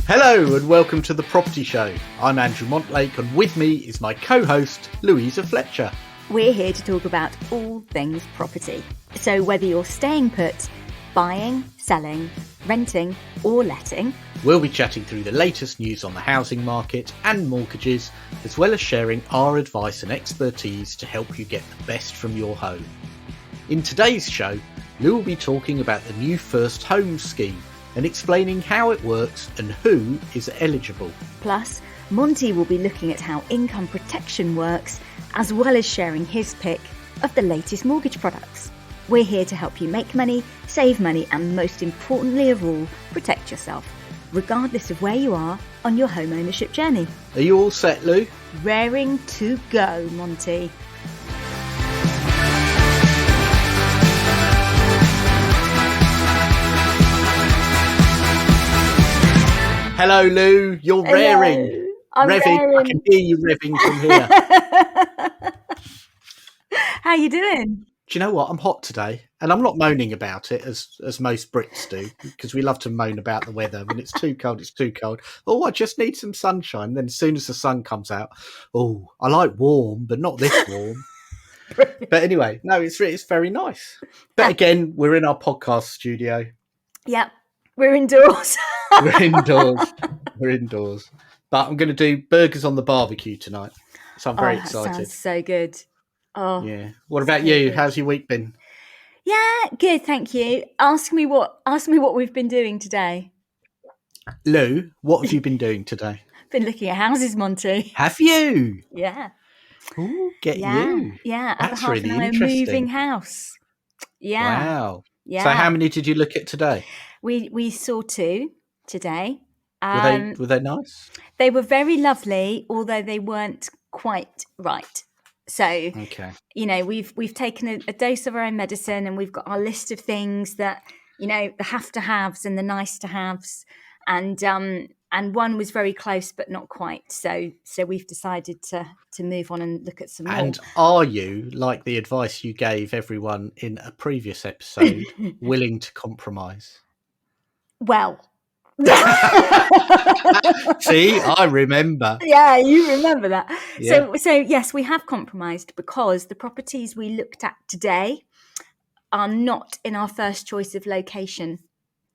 Hello and welcome to The Property Show. I'm Andrew Montlake and with me is my co-host Louisa Fletcher. We're here to talk about all things property. So whether you're staying put, buying, selling, renting or letting, we'll be chatting through the latest news on the housing market and mortgages, as well as sharing our advice and expertise to help you get the best from your home. In today's show, Lou will be talking about the new First Home scheme and explaining how it works and who is eligible. Plus, Monty will be looking at how income protection works, as well as sharing his pick of the latest mortgage products. We're here to help you make money, save money, and most importantly of all, protect yourself, regardless of where you are on your home ownership journey. Are you all set, Lou? Raring to go, Monty. Hello, Lou. You're raring. I'm revving. I can hear you revving from here. How you doing? Do you know what? I'm hot today, and I'm not moaning about it as most Brits do, because we love to moan about the weather. When it's too cold, it's too cold. Oh, I just need some sunshine. Then as soon as the sun comes out, oh, I like warm, but not this warm. But anyway, no, it's very nice. But again, we're in our podcast studio. Yep, we're indoors. We're indoors. But I'm going to do burgers on the barbecue tonight. So I'm very excited. Sounds so good. Oh, yeah. What about you? Good. How's your week been? Yeah, good, thank you. Ask me what we've been doing today. Lou, what have you been doing today? Been looking at houses, Monty. Have you? Yeah. Ooh, you. Yeah, that's half really an hour interesting. Moving house. Yeah. Wow. Yeah. So how many did you look at today? We saw 2 today. Were they nice? They were very lovely, although they weren't quite right. So, okay. You know, we've taken a dose of our own medicine, and we've got our list of things that, you know, the have-to-haves and the nice-to-haves, and one was very close but not quite. So we've decided to move on and look at some more. And are you, like the advice you gave everyone in a previous episode, willing to compromise? Well. See, I remember. Yeah, you remember that. Yeah. So yes, we have compromised because the properties we looked at today are not in our first choice of location.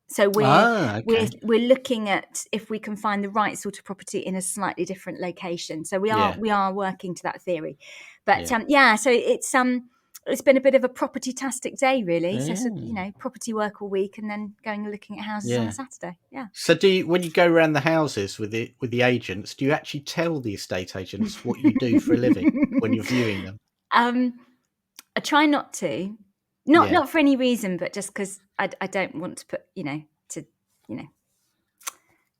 So we're looking at if we can find the right sort of property in a slightly different location. So we are working to that theory. But so it's been a bit of a property-tastic day, really. Yeah. So, you know, property work all week and then going and looking at houses on a Saturday. Yeah. So when you go around the houses with the agents, do you actually tell the estate agents what you do for a living when you're viewing them? I try not to. Not for any reason, but just because I don't want to put, to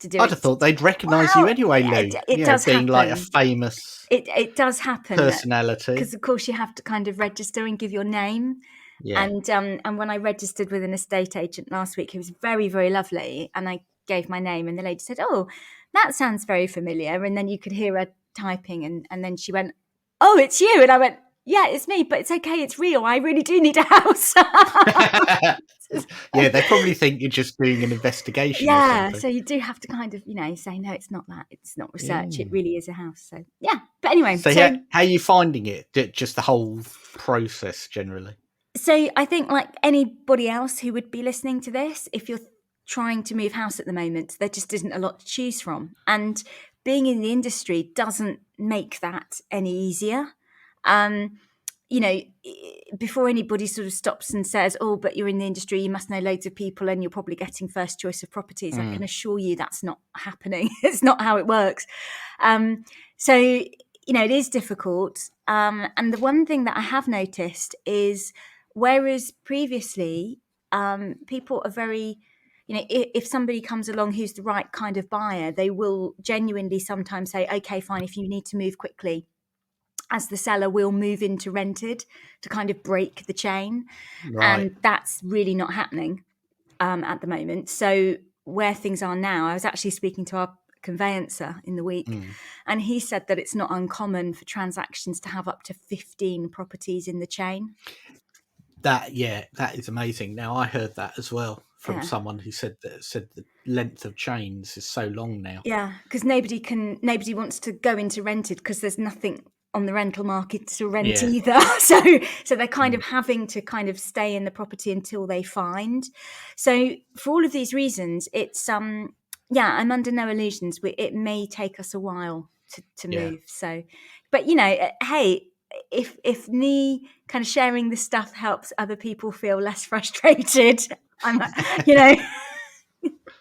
do it. I'd have thought they'd recognise you anyway, Lou. It does being happen. Like a famous it does happen personality. Because of course you have to kind of register and give your name. Yeah. And when I registered with an estate agent last week, who was very, very lovely, and I gave my name, and the lady said, "Oh, that sounds very familiar." And then you could hear her typing, and then she went, "Oh, it's you," and I went, "Yeah, it's me, but it's okay. It's real. I really do need a house." Yeah, they probably think you're just doing an investigation. Yeah, or something. so you do have to kind of, say, no, it's not that. It's not research. It really is a house. So, yeah. But anyway. So how are you finding it? Just the whole process generally? So I think like anybody else who would be listening to this, if you're trying to move house at the moment, there just isn't a lot to choose from. And being in the industry doesn't make that any easier. Before anybody sort of stops and says, "Oh, but you're in the industry, you must know loads of people and you're probably getting first choice of properties," I can assure you that's not happening. It's not how it works. So, it is difficult. And the one thing that I have noticed is, whereas previously people are very, if somebody comes along who's the right kind of buyer, they will genuinely sometimes say, "Okay, fine, if you need to move quickly," as the seller will move into rented to kind of break the chain. Right. And that's really not happening at the moment. So where things are now, I was actually speaking to our conveyancer in the week, and he said that it's not uncommon for transactions to have up to 15 properties in the chain. That is amazing. Now, I heard that as well. from someone who said the length of chains is so long now. Yeah, because nobody wants to go into rented because there's nothing on the rental market to rent either. So they're kind of having to kind of stay in the property until they find. So for all of these reasons, it's I'm under no illusions. It may take us a while to move. So, but hey, if me kind of sharing this stuff helps other people feel less frustrated, I'm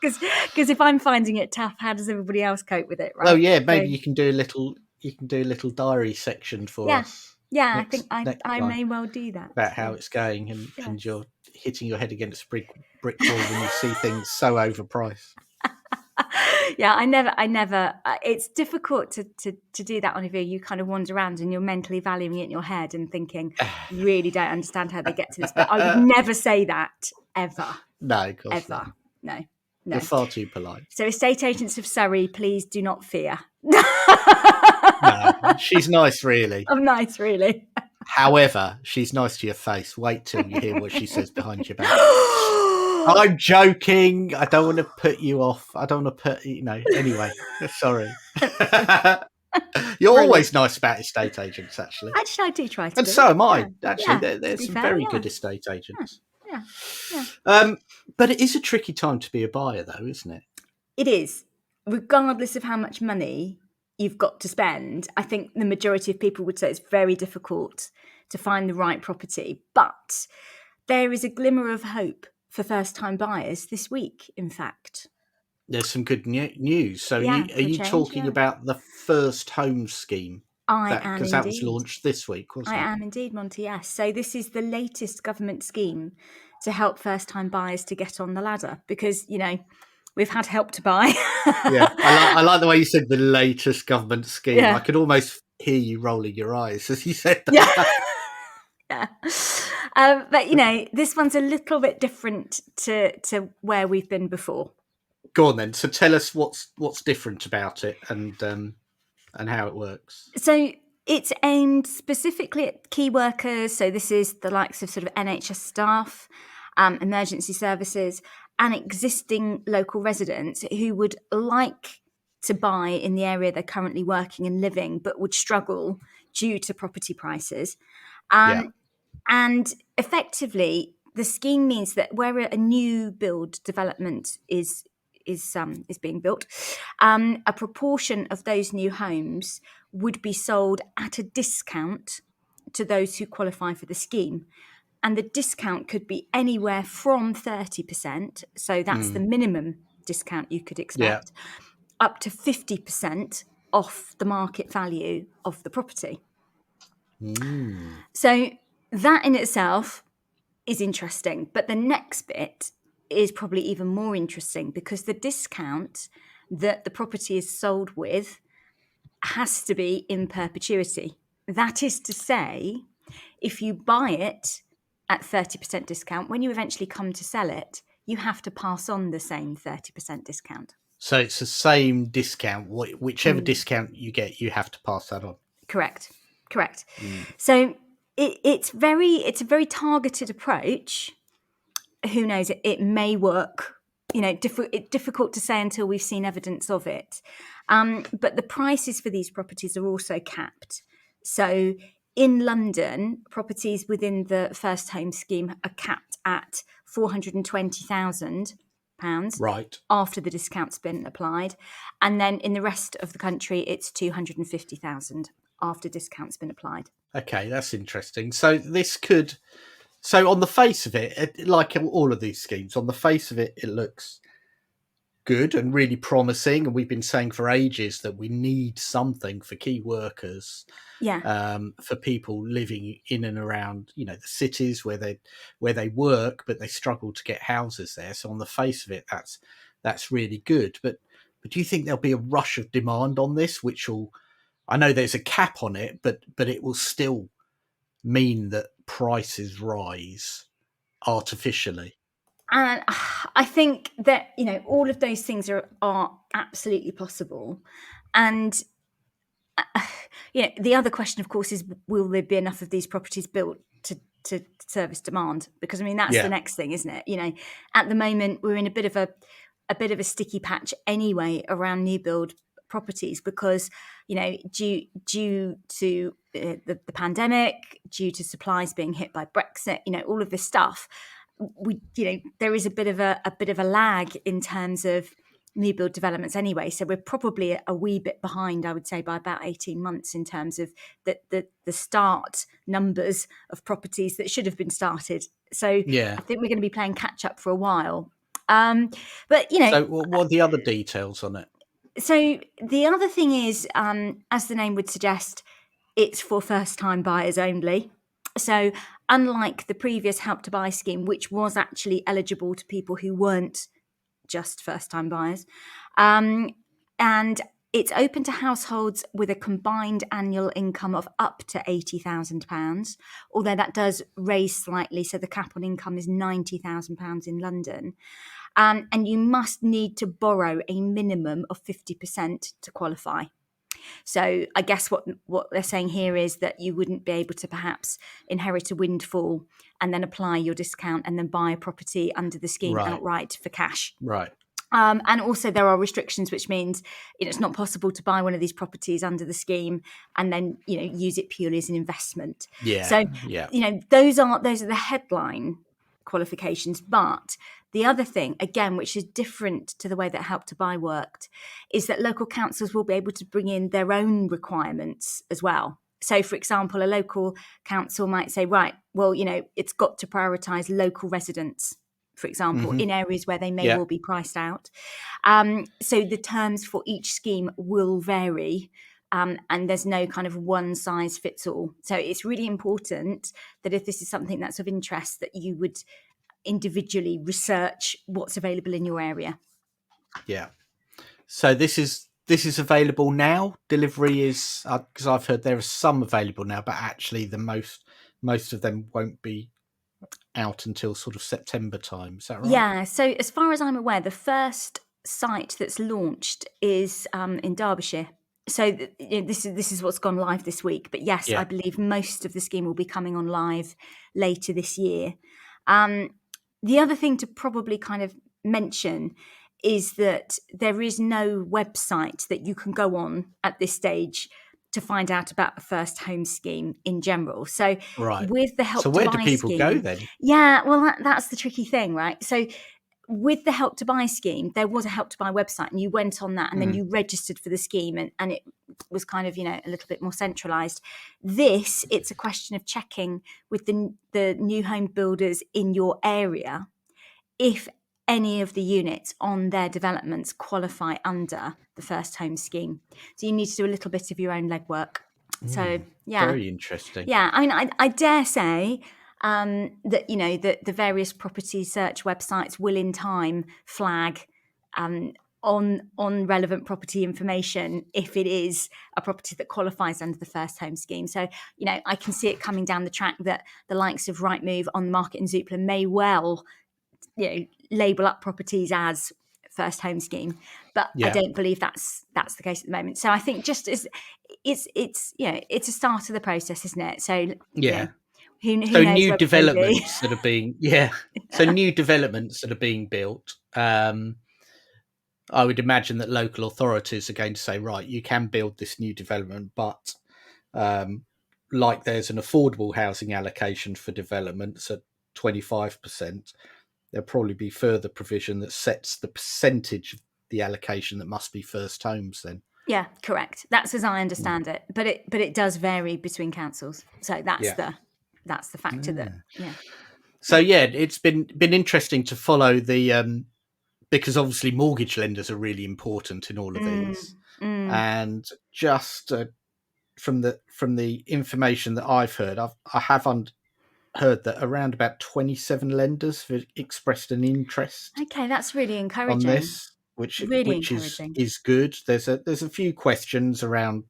because if I'm finding it tough, how does everybody else cope with it, right? Well, yeah, maybe you can do a little diary section for us. Yeah, I think I may well do that. About how it's going, and you're hitting your head against a brick wall when you see things so overpriced. Yeah, I never. It's difficult to do that on a view. You kind of wander around and you're mentally valuing it in your head and thinking, really don't understand how they get to this. But I would never say that ever. No, of course ever. not. No. You're far too polite. So, estate agents of Surrey, please do not fear. No, she's nice, really. I'm nice, really. However, she's nice to your face. Wait till you hear what she says behind your back. I'm joking. I don't want to put you off. I don't want to put, anyway, sorry. You're always nice about estate agents, actually. Actually, I do try to and be. So am I. Actually, there's some very good estate agents. Yeah. But it is a tricky time to be a buyer, though, isn't it? It is. Regardless of how much money you've got to spend, I think the majority of people would say it's very difficult to find the right property. But there is a glimmer of hope for first-time buyers this week, in fact. There's some good news. So are you talking about the First Home Scheme? I am because that was launched this week, wasn't it? I am indeed, Monty, yes. So this is the latest government scheme to help first-time buyers to get on the ladder because, we've had Help to Buy. I like the way you said the latest government scheme. Yeah. I could almost hear you rolling your eyes as you said that. Yeah. But, this one's a little bit different to where we've been before. Go on then. So tell us what's different about it and how it works. So it's aimed specifically at key workers. So this is the likes of sort of NHS staff, emergency services, and existing local residents who would like to buy in the area they're currently working and living, but would struggle due to property prices. And effectively, the scheme means that where a new build development is being built, a proportion of those new homes would be sold at a discount to those who qualify for the scheme. And the discount could be anywhere from 30%, so that's the minimum discount you could expect, up to 50% off the market value of the property. So that in itself is interesting. But the next bit is probably even more interesting because the discount that the property is sold with has to be in perpetuity. That is to say, if you buy it at 30% discount, when you eventually come to sell it, you have to pass on the same 30% discount. So it's the same discount. Whichever discount you get, you have to pass that on. Correct. So it's a very targeted approach. Who knows? It may work. Difficult to say until we've seen evidence of it. But the prices for these properties are also capped. So in London, properties within the First Home Scheme are capped at £420,000 after the discount's been applied. And then in the rest of the country, it's £250,000 after discount's been applied. Okay, that's interesting. So on the face of it, like all of these schemes, on the face of it, it looks good and really promising. And we've been saying for ages that we need something for key workers, for people living in and around, the cities where they work, but they struggle to get houses there. So on the face of it, that's really good. But do you think there'll be a rush of demand on this, which will? I know there's a cap on it, but it will still mean that prices rise artificially. And I think that, all of those things are absolutely possible. And, the other question, of course, is will there be enough of these properties built to service demand, because I mean that's the next thing, isn't it? You know, at the moment we're in a bit of a sticky patch anyway around new build properties, because you know due to the pandemic, due to supplies being hit by Brexit, you know, all of this stuff, there is a bit of a lag in terms of new build developments anyway. So we're probably a wee bit behind, I would say, by about 18 months in terms of the start numbers of properties that should have been started. So I think we're going to be playing catch up for a while. But, you know. So what are the other details on it? So the other thing is, as the name would suggest, it's for first-time buyers only. So unlike the previous Help to Buy scheme, which was actually eligible to people who weren't just first-time buyers, and it's open to households with a combined annual income of up to £80,000, although that does raise slightly. So the cap on income is £90,000 in London. And you must need to borrow a minimum of 50% to qualify. So I guess what they're saying here is that you wouldn't be able to perhaps inherit a windfall and then apply your discount and then buy a property under the scheme outright for cash. Right. And also there are restrictions, which means it's not possible to buy one of these properties under the scheme and then use it purely as an investment. So those are the headline qualifications. But the other thing, again, which is different to the way that Help to Buy worked, is that local councils will be able to bring in their own requirements as well. So, for example, a local council might say, right, well, it's got to prioritise local residents, for example, in areas where they may well be priced out. So the terms for each scheme will vary. And there's no kind of one size fits all. So it's really important that if this is something that's of interest, that you would individually research what's available in your area. Yeah. So this is available now. Delivery is, because I've heard there are some available now, but actually the most of them won't be out until sort of September time. Is that right? Yeah. So as far as I'm aware, the first site that's launched is in Derbyshire. So this is what's gone live this week. But yes, I believe most of the scheme will be coming on live later this year. The other thing to probably kind of mention is that there is no website that you can go on at this stage to find out about a first home scheme in general. So with the Help to Buy scheme... So where do people go then? Yeah, well, that's the tricky thing, right? So with the Help to Buy scheme, there was a Help to Buy website and you went on that and then you registered for the scheme and it was kind of, a little bit more centralised. It's a question of checking with the new home builders in your area if any of the units on their developments qualify under the first home scheme. So you need to do a little bit of your own legwork. So, yeah. Very interesting. Yeah, I mean, I dare say that, the various property search websites will in time flag on relevant property information if it is a property that qualifies under the first home scheme. So, I can see it coming down the track that the likes of Rightmove, On the Market and Zoopla may well label up properties as first home scheme, but I don't believe that's the case at the moment. So I think just as it's a start of the process, isn't it? So who knows new developments that are being new developments that are being built. I would imagine that local authorities are going to say, right, you can build this new development, but like there's an affordable housing allocation for developments at 25%. There'll probably be further provision that sets the percentage of the allocation that must be first homes then. Yeah, correct. That's as I understand it. But it does vary between councils. So that's the factor that So it's been interesting to follow the because obviously mortgage lenders are really important in all of these. And just from the information that I've heard, I have heard that around about 27 lenders have expressed an interest. Okay, that's really encouraging. On this, which is good. There's a few questions around,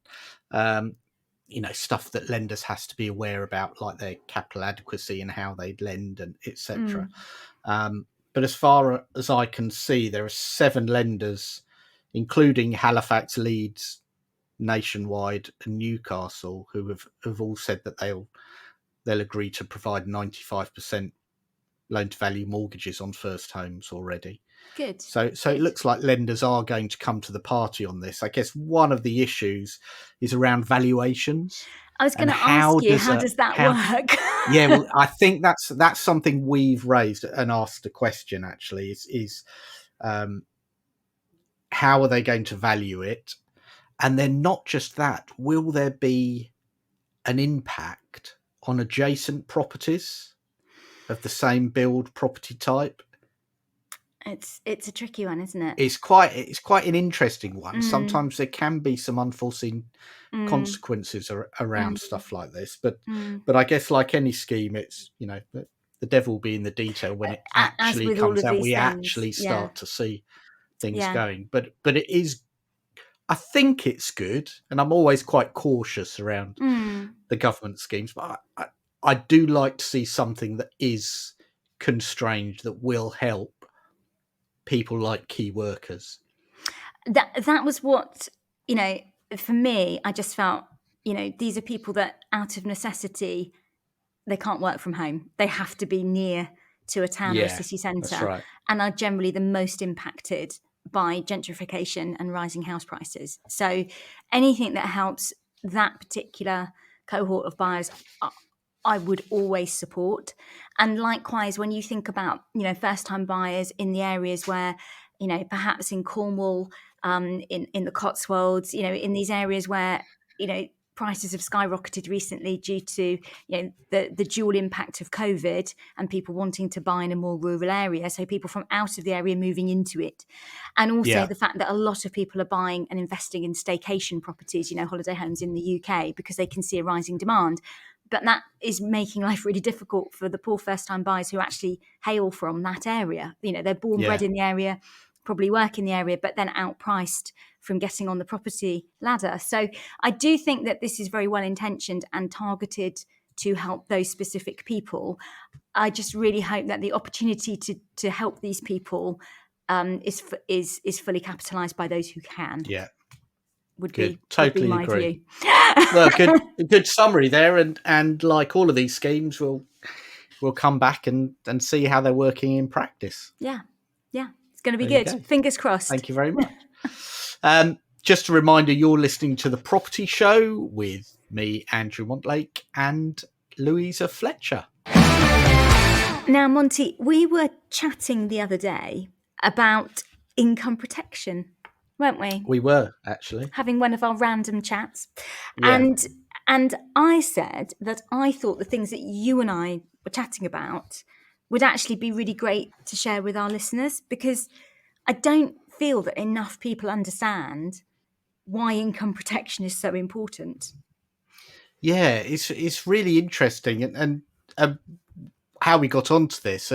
stuff that lenders has to be aware about, like their capital adequacy and how they lend and etc. But as far as I can see, there are 7 lenders, including Halifax, Leeds, Nationwide, and Newcastle, who have all said that they'll they'll agree to provide 95% loan to value mortgages on first homes already. Good. So it looks like lenders are going to come to the party on this. I guess one of the issues is around valuations. I was going to ask you, how does that work? Yeah, well, I think that's something we've raised and asked a question, actually, is how are they going to value it? And then not just that, will there be an impact on adjacent properties of the same build property type? It's a tricky one, isn't it? It's quite an interesting one. Sometimes there can be some unforeseen consequences around stuff like this, but I guess like any scheme, it's, you know, the devil will be in the detail when it actually comes out. We actually start to see things going, but it is. I think it's good, and I'm always quite cautious around the government schemes, but I do like to see something that is constrained that will help people like key workers. That was what, you know, for me, I just felt, you know, these are people that out of necessity, they can't work from home. They have to be near to a town or a city centre, right. and are generally the most impacted by gentrification and rising house prices. So anything that helps that particular cohort of buyers, I would always support. And likewise, when you think about, you know, first-time buyers in the areas where, you know, perhaps in Cornwall, in the Cotswolds, you know, in these areas where, you know, prices have skyrocketed recently due to, you know, the dual impact of COVID and people wanting to buy in a more rural area. So people from out of the area moving into it. And also the fact that a lot of people are buying and investing in staycation properties, you know, holiday homes in the UK, because they can see a rising demand. But that is making life really difficult for the poor first-time buyers who actually hail from that area. You know, they're born, bred in the area, probably work in the area, but then outpriced from getting on the property ladder. So I do think that this is very well intentioned and targeted to help those specific people. I just really hope that the opportunity to help these people is fully capitalised by those who can. Yeah, would good. be Totally my agree. view. Well, good summary there, and like all of these schemes, we'll come back and see how they're working in practice. Yeah. It's going to be There you good. go. Fingers crossed. Thank you very much. Just a reminder, you're listening to The Property Show with me, Andrew Montlake, and Louisa Fletcher. Now, Monty, we were chatting the other day about income protection, weren't we? We were, actually. Having one of our random chats. Yeah. And I said that I thought the things that you and I were chatting about would actually be really great to share with our listeners, because I don't feel that enough people understand why income protection is so important. Yeah, it's really interesting, and how we got onto this.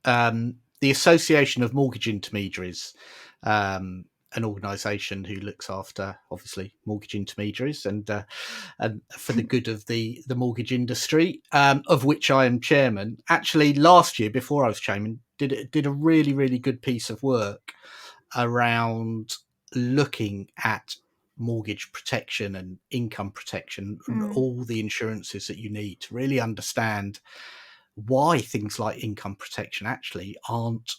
The Association of Mortgage Intermediaries, an organisation who looks after, obviously, mortgage intermediaries and for the good of the mortgage industry, of which I am chairman. Actually, last year, before I was chairman, did a really, really good piece of work around looking at mortgage protection and income protection and all the insurances that you need to really understand why things like income protection actually aren't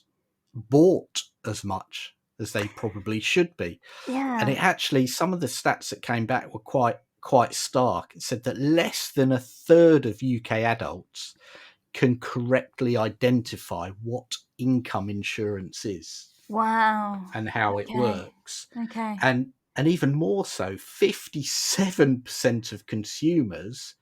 bought as much as they probably should be. Yeah. And it actually, some of the stats that came back were quite stark. It said that less than a third of UK adults can correctly identify what income insurance is. Wow. And how it works. Okay. And even more so, 57% of consumers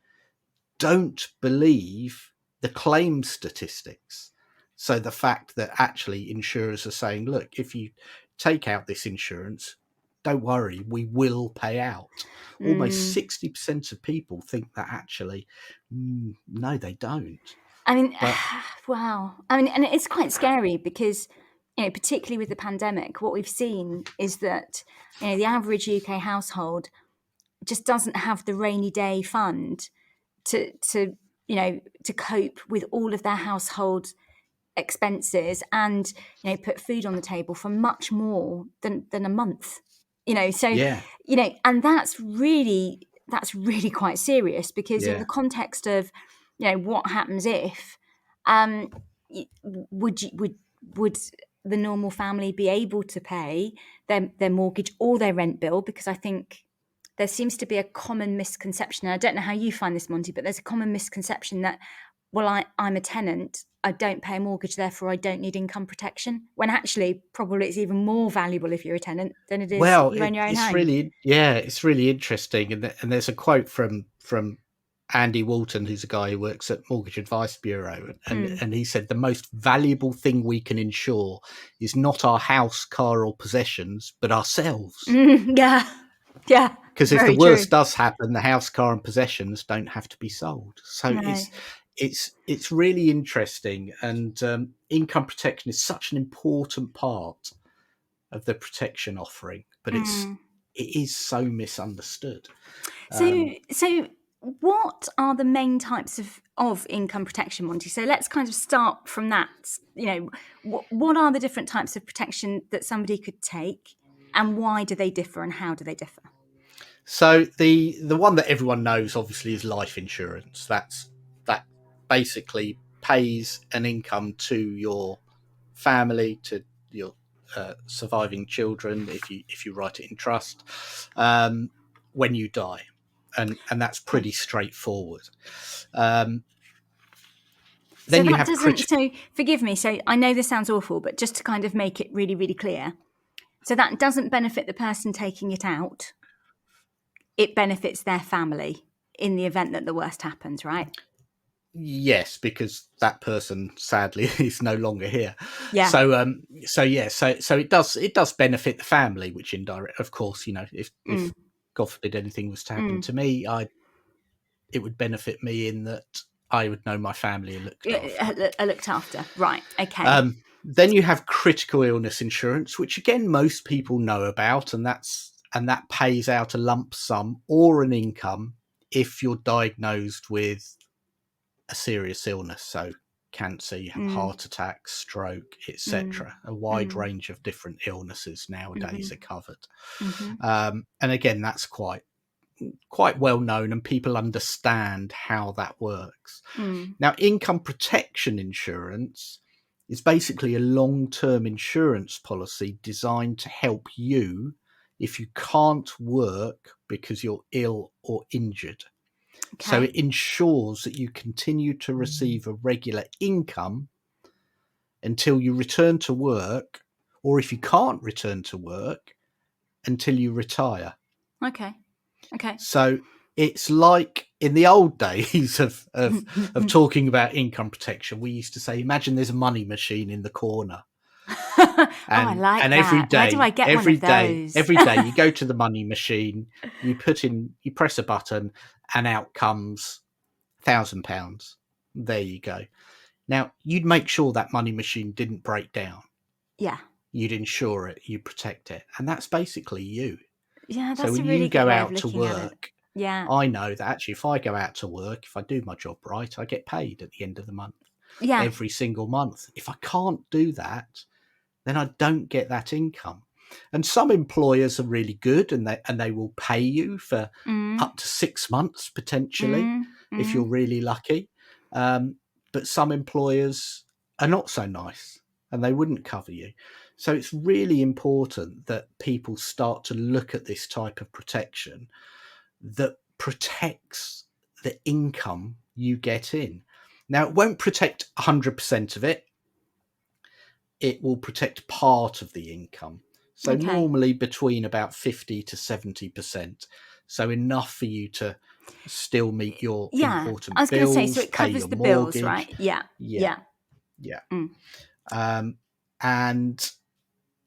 don't believe the claim statistics. So the fact that actually insurers are saying, look, if you take out this insurance, don't worry, we will pay out. Almost 60% of people think that actually, no, they don't. I mean, wow. I mean, and it's quite scary because, you know, particularly with the pandemic, what we've seen is that, you know, the average UK household just doesn't have the rainy day fund to you know, to cope with all of their household expenses and, you know, put food on the table for much more than a month. You know, so you know, and that's really quite serious, because in the context of, what happens if, would the normal family be able to pay their mortgage or their rent bill? Because I think there seems to be a common misconception, and I don't know how you find this, Monty, but there's a common misconception that, well, I'm a tenant, I don't pay a mortgage, therefore I don't need income protection, when actually probably it's even more valuable if you're a tenant than it is Well, you own your own it's home. really, it's really interesting. And there's a quote from Andy Walton, who's a guy who works at Mortgage Advice Bureau. And he said the most valuable thing we can insure is not our house, car or possessions, but ourselves. Yeah. Because if the very worst true. does happen, the house, car and possessions don't have to be sold. So No. it's really interesting. And income protection is such an important part of the protection offering, but it is so misunderstood. So what are the main types of income protection, Monty? So let's kind of start from that. What are the different types of protection that somebody could take, and why do they differ, and how do they differ? So the one that everyone knows obviously is life insurance. That basically pays an income to your family, to your surviving children, if you write it in trust, when you die, and that's pretty straightforward. Then you have So forgive me. So I know this sounds awful, but just to kind of make it really, really clear, so that doesn't benefit the person taking it out. It benefits their family in the event that the worst happens, right? Yes, because that person sadly is no longer here. Yeah. So it does benefit the family, which indirect, of course, if God forbid anything was to happen to me, it would benefit me in that I would know my family are looked after. Right. Okay. Then you have critical illness insurance, which again most people know about, and that pays out a lump sum or an income if you're diagnosed with a serious illness. So cancer, you have heart attack, stroke, etc. A wide range of different illnesses nowadays are covered. And again, that's quite well known, and people understand how that works. Now, income protection insurance is basically a long-term insurance policy designed to help you if you can't work because you're ill or injured. Okay. So it ensures that you continue to receive a regular income until you return to work, or if you can't return to work, until you retire. Okay. So it's like in the old days of talking about income protection, we used to say, imagine there's a money machine in the corner. I like and that. every day, Where do I get one of those? every day you go to the money machine, you press a button, and out comes £1,000. There you go. Now, you'd make sure that money machine didn't break down. Yeah. You'd insure it, you protect it. And that's basically you. Yeah, that's so when a really you go good way out of to looking at it. work, Yeah. I know that actually if I go out to work, if I do my job right, I get paid at the end of the month. Yeah. Every single month. If I can't do that, then I don't get that income. And some employers are really good, and they will pay you for up to 6 months potentially, if you're really lucky. But some employers are not so nice, and they wouldn't cover you. So it's really important that people start to look at this type of protection that protects the income you get in. Now, it won't protect 100% of it. It will protect part of the income. So normally between about 50 to 70%. So enough for you to still meet your important bills. I was going to say, so it covers the mortgage. bills, right? Yeah. And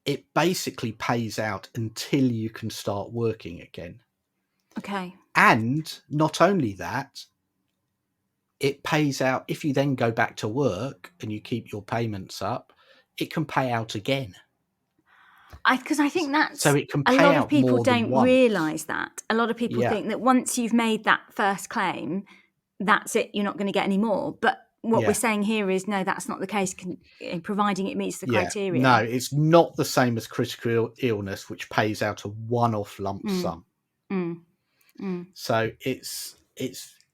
it basically pays out until you can start working again. Okay. And not only that, it pays out if you then go back to work and you keep your payments up, it can pay out again. Because I think that's so it can pay a lot out of people more than don't once. realise that. A lot of people think that once you've made that first claim, that's it, you're not going to get any more. But what we're saying here is, no, that's not the case, providing it meets the criteria. No, it's not the same as critical illness, which pays out a one-off lump sum. So it's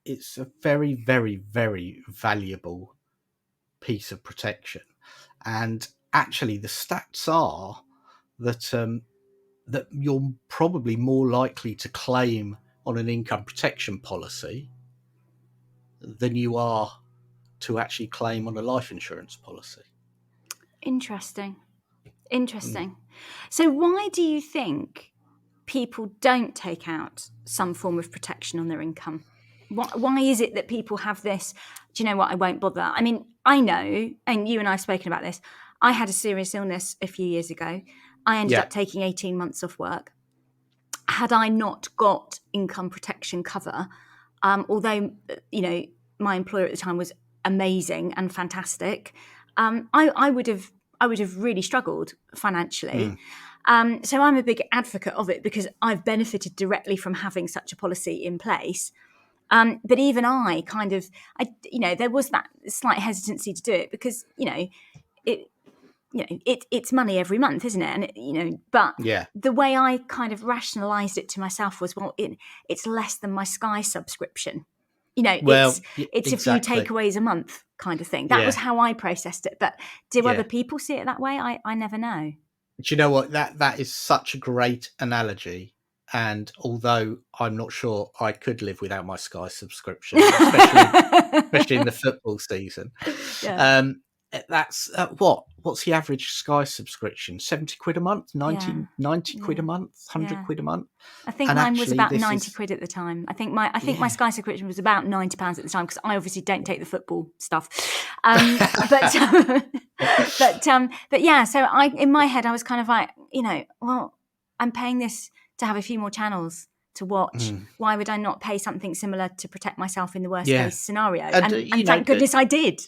it's a very, very, very valuable piece of protection. And actually, the stats are that that you're probably more likely to claim on an income protection policy than you are to actually claim on a life insurance policy. Interesting. So why do you think people don't take out some form of protection on their income? Why is it that people have this, do you know what, I won't bother? I mean, I know, and you and I have spoken about this, I had a serious illness a few years ago. I ended up taking 18 months off work. Had I not got income protection cover, although, my employer at the time was amazing and fantastic, I would have really struggled financially. So I'm a big advocate of it because I've benefited directly from having such a policy in place. But even I kind of, there was that slight hesitancy to do it because, it's money every month, isn't it? And, but the way I kind of rationalized it to myself was, well, it's less than my Sky subscription. It's exactly. A few takeaways a month kind of thing. That was how I processed it. But do other people see it that way? I never know. Do you know what? That is such a great analogy. And although I'm not sure I could live without my Sky subscription, especially in the football season, that's what's the average Sky subscription? 70 quid a month, 90 quid a month, 100 quid a month. I think mine was about 90 quid at the time. I think my Sky subscription was about £90 at the time because I obviously don't take the football stuff. But yeah, so in my head I was kind of like, well, I'm paying this to have a few more channels to watch. Why would I not pay something similar to protect myself in the worst case scenario? And thank goodness I did.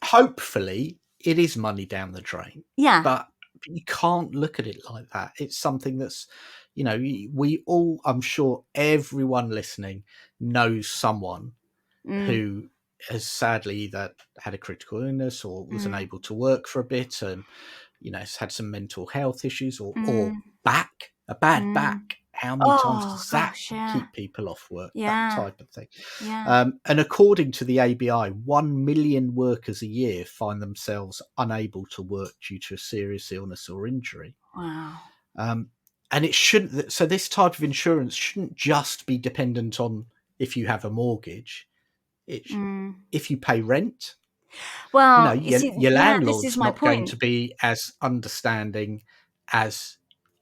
Hopefully it is money down the drain. But you can't look at it like that. It's something that's, we all, I'm sure everyone listening knows someone who has sadly either had a critical illness or was unable to work for a bit and, has had some mental health issues or a bad back. How many times does that keep people off work? That type of thing. And according to the ABI, 1 million workers a year find themselves unable to work due to a serious illness or injury. Wow. And it shouldn't. So this type of insurance shouldn't just be dependent on if you have a mortgage. If you pay rent. Well, your landlord's not going to be as understanding as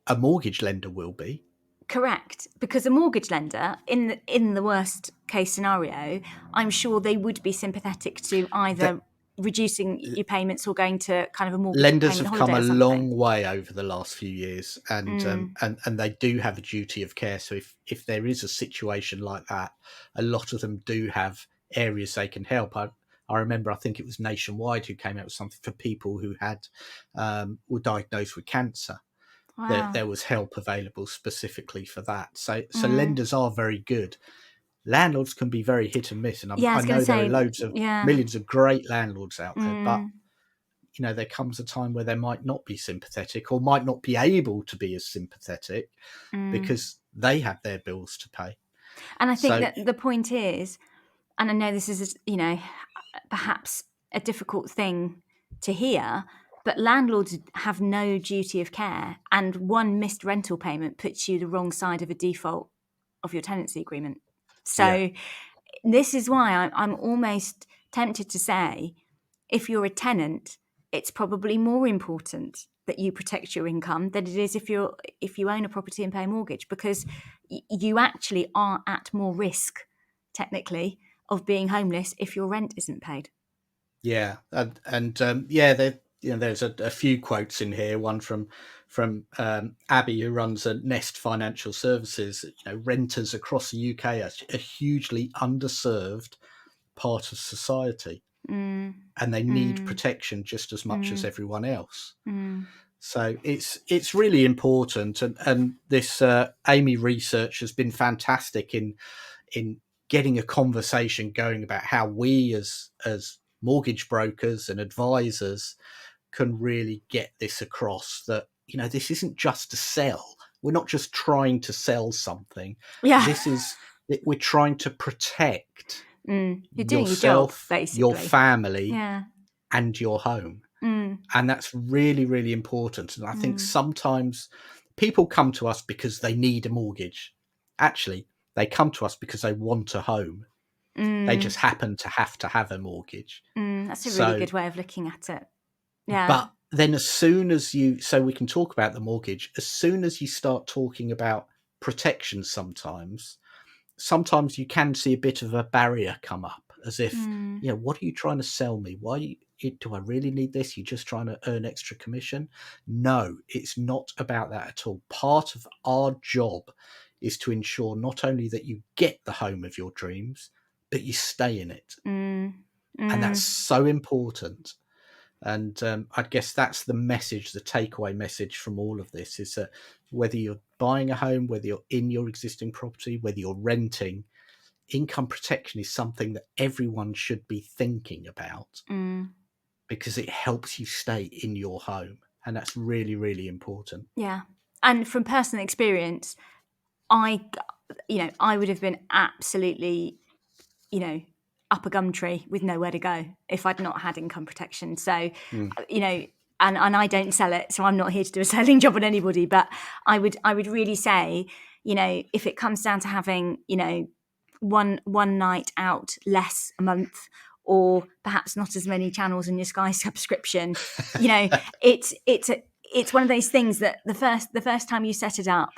a mortgage lender will be. Correct, because a mortgage lender, in the worst case scenario, I'm sure they would be sympathetic to either reducing your payments or going to kind of a mortgage lenders payment have holiday come a or long way over the last few years, and they do have a duty of care. So if there is a situation like that, a lot of them do have areas they can help. I remember, I think it was Nationwide who came out with something for people who had were diagnosed with cancer. Wow. There was help available specifically for that. So lenders are very good. Landlords can be very hit and miss, and I know there are loads of millions of great landlords out there, but there comes a time where they might not be sympathetic or might not be able to be as sympathetic because they have their bills to pay. And I think that the point is, and I know this is, perhaps a difficult thing to hear, but landlords have no duty of care, and one missed rental payment puts you the wrong side of a default of your tenancy agreement. So this is why I'm almost tempted to say, if you're a tenant, it's probably more important that you protect your income than it is if you own a property and pay a mortgage, because you actually are at more risk, technically, of being homeless if your rent isn't paid. Yeah, and there's a few quotes in here. One from Abby, who runs a Nest Financial Services. Renters across the UK are a hugely underserved part of society, and they need protection just as much as everyone else. So it's really important, and this Amy research has been fantastic in getting a conversation going about how we as mortgage brokers and advisors can really get this across, that this isn't just to sell. We're not just trying to sell something. This is We're trying to protect You're doing your job, yourself, basically. your family, Yeah. and your home. And that's really, really important. And I think sometimes people come to us because they need a mortgage. Actually, they come to us because they want a home. They just happen to have a mortgage. That's a really good way of looking at it. Yeah. But then as soon as so we can talk about the mortgage, as soon as you start talking about protection, sometimes you can see a bit of a barrier come up, as if, what are you trying to sell me? Why do I really need this? You're just trying to earn extra commission? No, it's not about that at all. Part of our job is to ensure not only that you get the home of your dreams, but you stay in it. And that's so important. And I guess that's the message, the takeaway message from all of this, is that whether you're buying a home, whether you're in your existing property, whether you're renting, income protection is something that everyone should be thinking about, because it helps you stay in your home. And that's really, really important. Yeah. And from personal experience, I would have been absolutely, up a gum tree with nowhere to go if I'd not had income protection. So, and I don't sell it, so I'm not here to do a selling job on anybody. But I would really say, if it comes down to having, one night out less a month, or perhaps not as many channels in your Sky subscription, it's one of those things that the first time you set it up,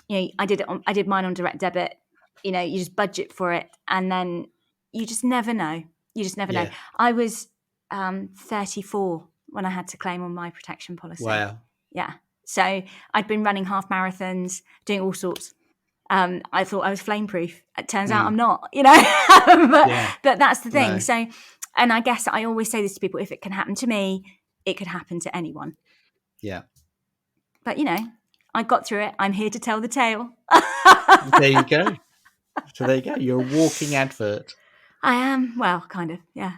I did mine on direct debit. You just budget for it, and then you just never know. Know. I was 34 when I had to claim on my protection policy. Wow. Yeah. So I'd been running half marathons, doing all sorts. I thought I was flameproof. It turns out I'm not, but that's the thing. No. So, and I guess I always say this to people: if it can happen to me, it could happen to anyone. Yeah. But I got through it. I'm here to tell the tale. There you go. So there you go. You're a walking advert. I am. Well, kind of. Yeah.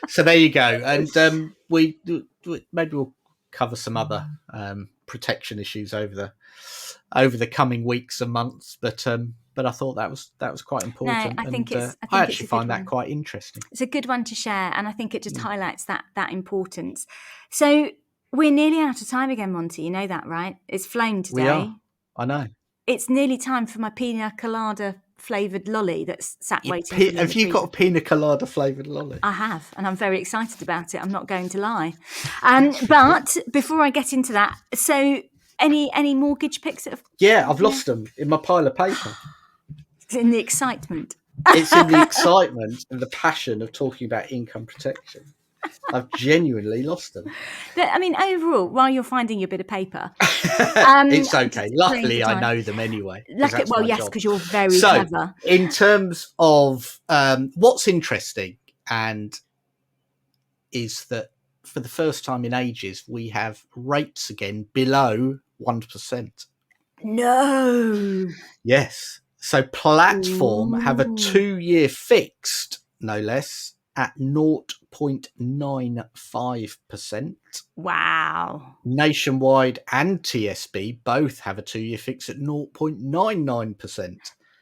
So there you go. And we maybe we'll cover some other protection issues over the coming weeks and months. But I thought that was quite important. No, I think I actually find that quite interesting. It's a good one to share, and I think it just highlights that importance. So we're nearly out of time again, Monty. You know that, right? It's flown today. We are. I know. It's nearly time for my pina colada flavoured lolly that's sat waiting for me. Have you got a pina colada flavoured lolly? I have, and I'm very excited about it. I'm not going to lie. But before I get into that, so any mortgage picks? I've lost them in my pile of paper. It's in the excitement. It's in the excitement and the passion of talking about income protection. I've genuinely lost them. But I mean, overall, while you're finding your bit of paper, it's okay. Luckily, I know them anyway. Well, yes, because you're very clever. In terms of what's interesting, and is that for the first time in ages, we have rates again below 1%. No. Yes. So Platform have a 2-year fixed, no less, at 0.95%. Wow. Nationwide and TSB both have a 2-year fix at 0.99%.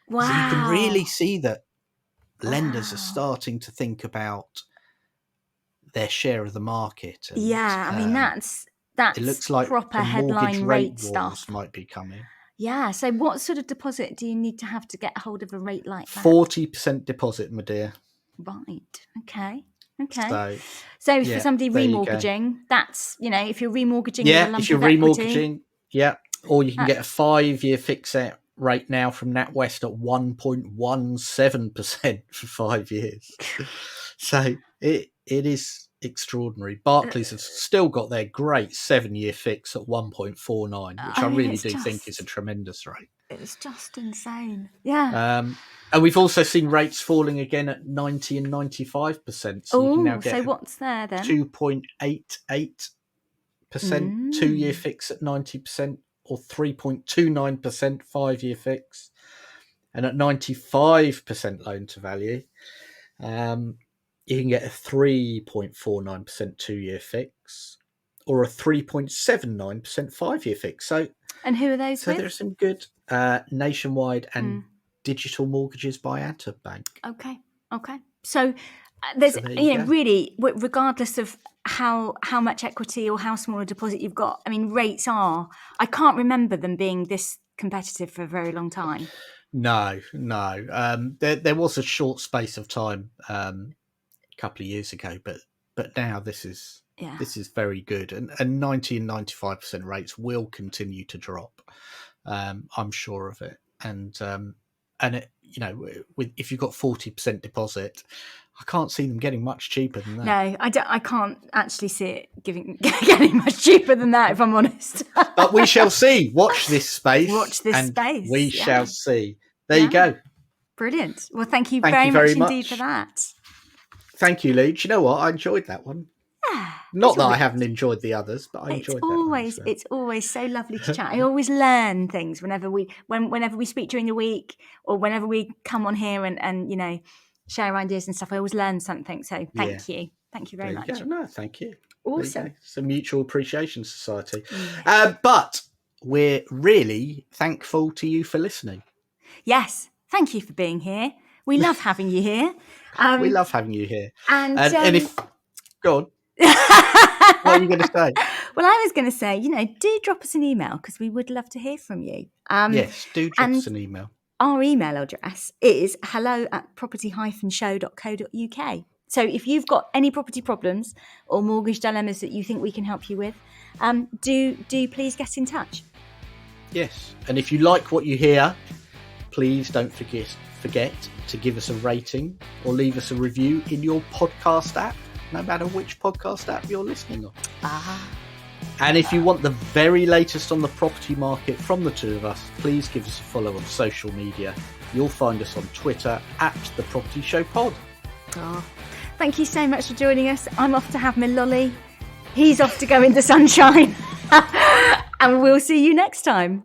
Wow. So you can really see that lenders are starting to think about their share of the market. And, I mean, that's it looks like proper the headline rate wars stuff might be coming. Yeah. So what sort of deposit do you need to have to get hold of a rate like that? 40% deposit, my dear. Right. Okay. So So for somebody remortgaging, that's, if you're remortgaging, if you're remortgaging, or you can get a 5-year fixed out rate now from NatWest at 1.17% for 5 years. So it is extraordinary. Barclays have still got their great 7-year fix at 1.49, which I really do think is a tremendous rate. It's just insane. Yeah. And we've also seen rates falling again at 90 and 95%. So you can now get what's there then? 2.88% 2-year fix at 90%, or 3.29% 5-year fix. And at 95% loan to value, you can get a 3.49% 2-year fix, or a 3.79% 5-year fix. So, and who are those? So there's some good. Nationwide and digital mortgages by Bank. Okay. So there's, So there you go. really, regardless of how much equity or how small a deposit you've got, I mean, rates are, I can't remember them being this competitive for a very long time. No. There was a short space of time a couple of years ago, but now this is very good, and 90 and 95% rates will continue to drop. I'm sure of it, and it, if you've got 40% deposit, I can't see them getting much cheaper than that. No, I can't actually see it getting much cheaper than that, if I'm honest. But we shall see. Watch this space. We shall see. There you go. Brilliant. Well, thank you very much indeed for that. Thank you, Lee. Do you know what? I enjoyed that one. Not that I haven't enjoyed the others, but I enjoyed that one. So. It's always so lovely to chat. I always learn things whenever we speak during the week, or whenever we come on here and share ideas and stuff. I always learn something. So thank you. Thank you very much. No, thank you. Awesome. It's a mutual appreciation society. But we're really thankful to you for listening. Yes. Thank you for being here. We love having you here. We love having you here. And if... Go on. What are you going to say? Well, I was going to say, do drop us an email, because we would love to hear from you. Yes, do drop us an email. Our email address is hello@property-show.co.uk. So if you've got any property problems or mortgage dilemmas that you think we can help you with, do please get in touch. Yes, and if you like what you hear, please don't forget to give us a rating or leave us a review in your podcast app, no matter which podcast app you're listening on. And if you want the very latest on the property market from the two of us, please give us a follow on social media. You'll find us on Twitter @ThePropertyShowPod. Thank you so much for joining us. I'm off to have my lolly. He's off to go in the sunshine. And we'll see you next time.